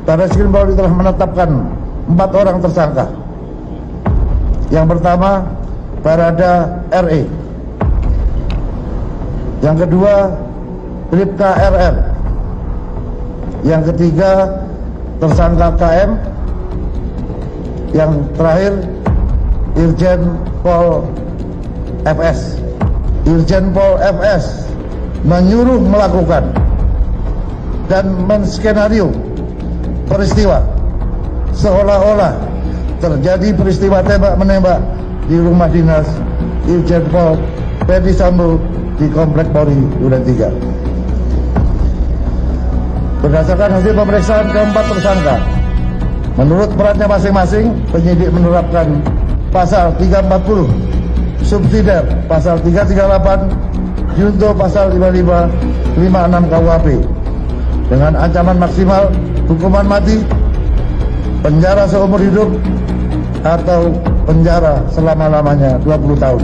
Barreskrim Polri telah menetapkan 4 orang tersangka. Yang pertama, Barada RE. Yang kedua, Bribka RR. Yang ketiga, tersangka KM. Yang terakhir, Irjen Pol FS. Irjen Pol FS menyuruh melakukan dan menskenario peristiwa seolah-olah terjadi peristiwa tembak-menembak di rumah dinas Irjen Pol Ferdy Sambo di Komplek Polri Duren 3. Berdasarkan hasil pemeriksaan keempat tersangka, menurut perannya masing-masing, penyidik menerapkan pasal 340 subsidiar pasal 338 junto pasal 55 56 KUHP dengan ancaman maksimal hukuman mati, penjara seumur hidup, atau penjara selama-lamanya 20 tahun.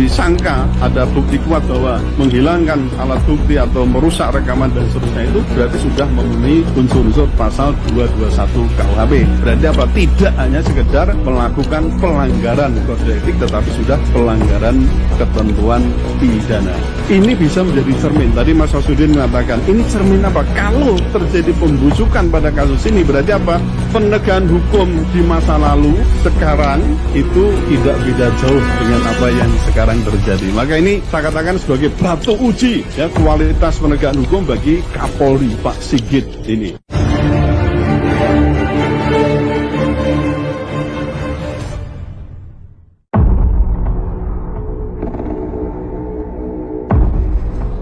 Disangka ada bukti kuat bahwa menghilangkan alat bukti atau merusak rekaman dan seterusnya itu berarti sudah memenuhi unsur-unsur pasal 221 KUHP. Berarti apa? Tidak hanya sekedar melakukan pelanggaran kode etik, tetapi sudah pelanggaran ketentuan pidana. Ini bisa menjadi cermin. Tadi Mas Wasudin mengatakan, ini cermin apa? Kalau terjadi pembusukan pada kasus ini, berarti apa? Penegakan hukum di masa lalu, sekarang itu tidak beda jauh dengan apa yang sekarang terjadi. Maka ini saya katakan sebagai batu uji ya kualitas penegakan hukum bagi Kapolri Pak Sigit ini.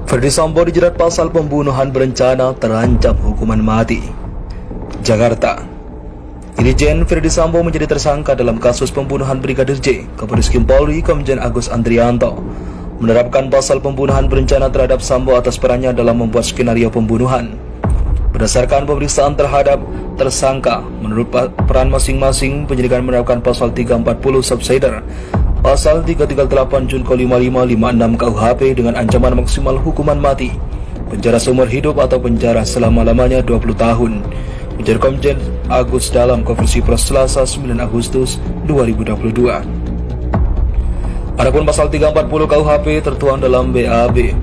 Ferdy Sambo dijerat pasal pembunuhan berencana terancam hukuman mati. Jakarta. Irjen Ferdy Sambo menjadi tersangka dalam kasus pembunuhan Brigadir J. Kabareskrim Polri Komjen Agus Andrianto menerapkan pasal pembunuhan berencana terhadap Sambo atas perannya dalam membuat skenario pembunuhan. Berdasarkan pemeriksaan terhadap tersangka, menurut peran masing-masing, penyidikan menerapkan pasal 340 subsidiar pasal 338 Junko 5556 KUHP dengan ancaman maksimal hukuman mati, penjara seumur hidup atau penjara selama-lamanya 20 tahun. Ujar Komjen Agus dalam konferensi pers Selasa 9 Agustus 2022. Adapun pasal 340 KUHP tertuang dalam BAB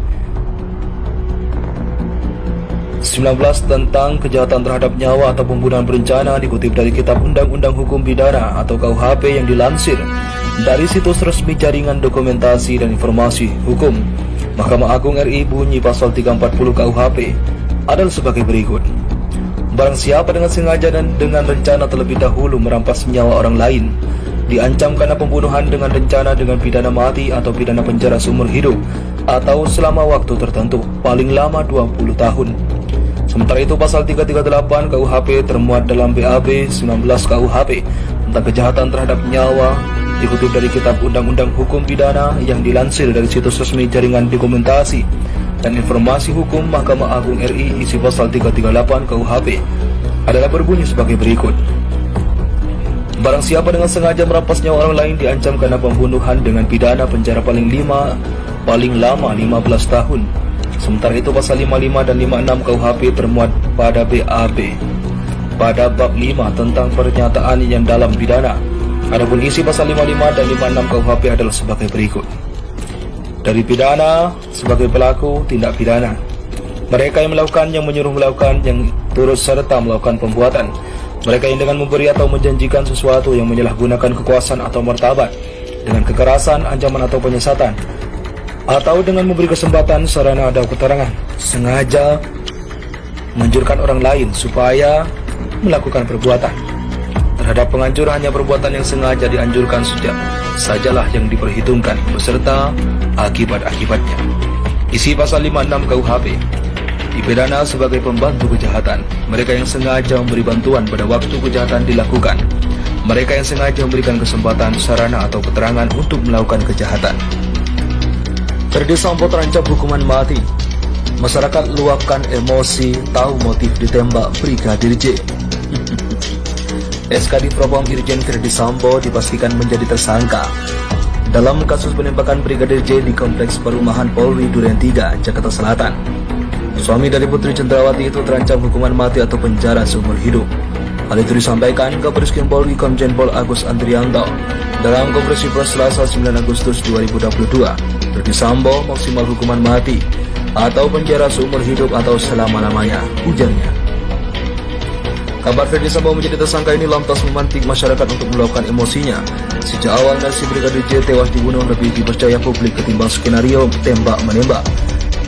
19 tentang kejahatan terhadap nyawa atau pembunuhan berencana, dikutip dari Kitab Undang-Undang Hukum Pidana atau KUHP yang dilansir dari situs resmi Jaringan Dokumentasi dan Informasi Hukum Mahkamah Agung RI. Bunyi pasal 340 KUHP adalah sebagai berikut. Barang siapa dengan sengaja dan dengan rencana terlebih dahulu merampas nyawa orang lain, diancam karena pembunuhan dengan rencana dengan pidana mati atau pidana penjara seumur hidup atau selama waktu tertentu, paling lama 20 tahun. Sementara itu pasal 338 KUHP termuat dalam BAB 19 KUHP tentang kejahatan terhadap nyawa, dikutip dari Kitab Undang-Undang Hukum Pidana yang dilansir dari situs resmi Jaringan Dokumentasi dan Informasi Hukum Mahkamah Agung RI. Isi pasal 338 KUHP adalah berbunyi sebagai berikut. Barang siapa dengan sengaja merampas nyawa orang lain diancam karena pembunuhan dengan pidana penjara paling lama 15 tahun. Sementara itu pasal 55 dan 56 KUHP termuat pada BAB pada bab 5 tentang pernyataan yang dalam pidana. Adapun isi pasal 55 dan 56 KUHP adalah sebagai berikut. Dari pidana sebagai pelaku tindak pidana, mereka yang melakukan, yang menyuruh melakukan, yang turut serta melakukan pembuatan, mereka yang dengan memberi atau menjanjikan sesuatu yang menyalahgunakan kekuasaan atau martabat dengan kekerasan, ancaman atau penyesatan, atau dengan memberi kesempatan, sarana atau keterangan sengaja menganjurkan orang lain supaya melakukan perbuatan. Terhadap penghancur hanya perbuatan yang sengaja dianjurkan sajalah yang diperhitungkan beserta akibat-akibatnya. Isi pasal 56 KUHP dipidana sebagai pembantu kejahatan, mereka yang sengaja memberi bantuan pada waktu kejahatan dilakukan, mereka yang sengaja memberikan kesempatan, sarana atau keterangan untuk melakukan kejahatan. Ferdy Sambo terancam hukuman mati. Masyarakat luapkan emosi tahu motif ditembak Brigadir J. SKD Propam Irjen Ferdy Sambo dipastikan menjadi tersangka dalam kasus penembakan Brigadir J di Kompleks Perumahan Polri Duren 3, Jakarta Selatan. Suami dari Putri Cendrawati itu terancam hukuman mati atau penjara seumur hidup. Hal itu disampaikan Kabaris Polri Komjen Pol Agus Andrianto dalam konferensi pers Selasa 9 Agustus 2022. Verdi Sambo maksimal hukuman mati atau penjara seumur hidup atau selama-lamanya, ujarnya. Kabar Verdi Sambo menjadi tersangka ini lantas memantik masyarakat untuk meluapkan emosinya. Sejak awal nasib Brigadir J tewas dibunuh lebih dipercaya publik ketimbang skenario tembak-menembak.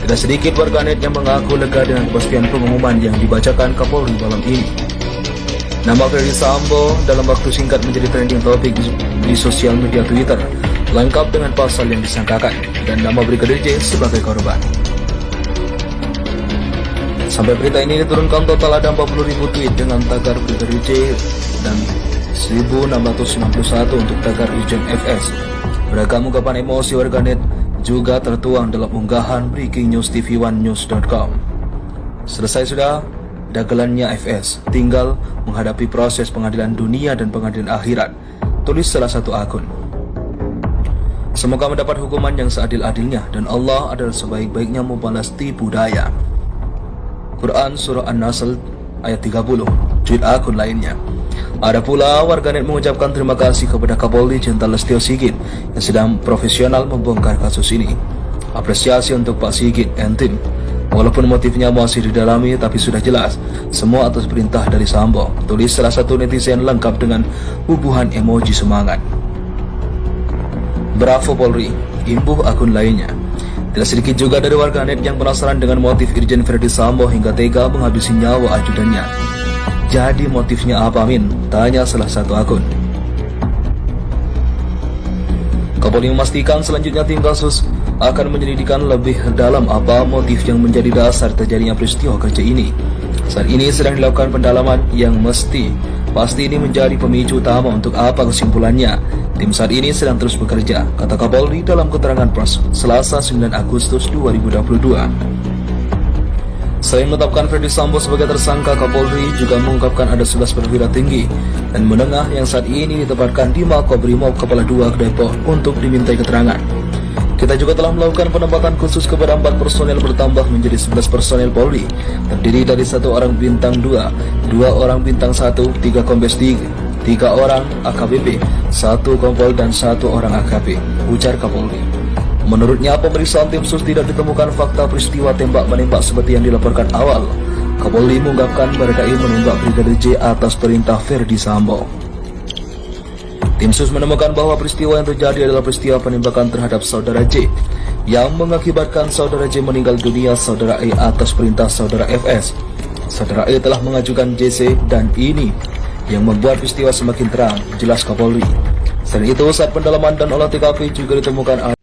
Tidak sedikit warganet yang mengaku lega dengan kepastian pengumuman yang dibacakan Kapolri malam ini. Nama Verdi Sambo dalam waktu singkat menjadi trending topik di sosial media Twitter, lengkap dengan pasal yang disangkakan dan nama Brigadir J sebagai korban. Sampai berita ini diturunkan total ada 40.000 tweet dengan tagar Brigadir J dan 1.691 untuk tagar Irjen FS. Beragam ungkapan emosi warganet juga tertuang dalam unggahan Breaking News TV1news.com. Selesai sudah dagelannya FS, tinggal menghadapi proses pengadilan dunia dan pengadilan akhirat, tulis salah satu akun. Semoga mendapat hukuman yang seadil-adilnya dan Allah adalah sebaik-baiknya membalas tipu daya. Quran Surah An-Nasl ayat 30, tweet akun lainnya. Ada pula warganet mengucapkan terima kasih kepada Kapolri Jenderal Listio Sigit yang sedang profesional membongkar kasus ini. Apresiasi untuk Pak Sigit and tim. Walaupun motifnya masih didalami tapi sudah jelas semua atas perintah dari Sambo, tulis salah satu netizen lengkap dengan bubuhan emoji semangat. Bravo Polri, imbuh akun lainnya. Tidak sedikit juga dari warganet yang penasaran dengan motif Irjen Verdi Sambo hingga tega menghabisi nyawa ajudannya. Jadi motifnya apa Min? Tanya salah satu akun. Kapolri memastikan selanjutnya tim kasus akan menyelidikkan lebih dalam apa motif yang menjadi dasar terjadinya peristiwa kerja ini. Saat ini sedang dilakukan pendalaman yang pasti ini menjadi pemicu utama untuk apa kesimpulannya. Tim saat ini sedang terus bekerja, kata Kapolri dalam keterangan pers Selasa 9 Agustus 2022. Selain menetapkan Verdi Sambo sebagai tersangka, Kapolri juga mengungkapkan ada 11 perwira tinggi dan menengah yang saat ini ditempatkan di Makobrimob Kepala 2 Depok untuk dimintai keterangan. Kita juga telah melakukan penempatan khusus kepada 4 personel bertambah menjadi 11 personel Polri, terdiri dari 1 orang bintang 2, 2 orang bintang 1, 3 kombes 3 orang AKBP, 1 kompol dan 1 orang AKP, ujar Kapolri. Menurutnya, pemeriksaan tim sus tidak ditemukan fakta peristiwa tembak-menembak seperti yang dilaporkan awal. Kapolri mengungkapkan Baradae menembak Brigadir J atas perintah Verdi Sambo. Tim sus menemukan bahwa peristiwa yang terjadi adalah peristiwa penembakan terhadap saudara J yang mengakibatkan saudara J meninggal dunia saudara E atas perintah saudara FS. Saudara E telah mengajukan JC dan ini yang membuat peristiwa semakin terang, jelas Kapolri. Selain itu, saat pendalaman dan olah TKP juga ditemukan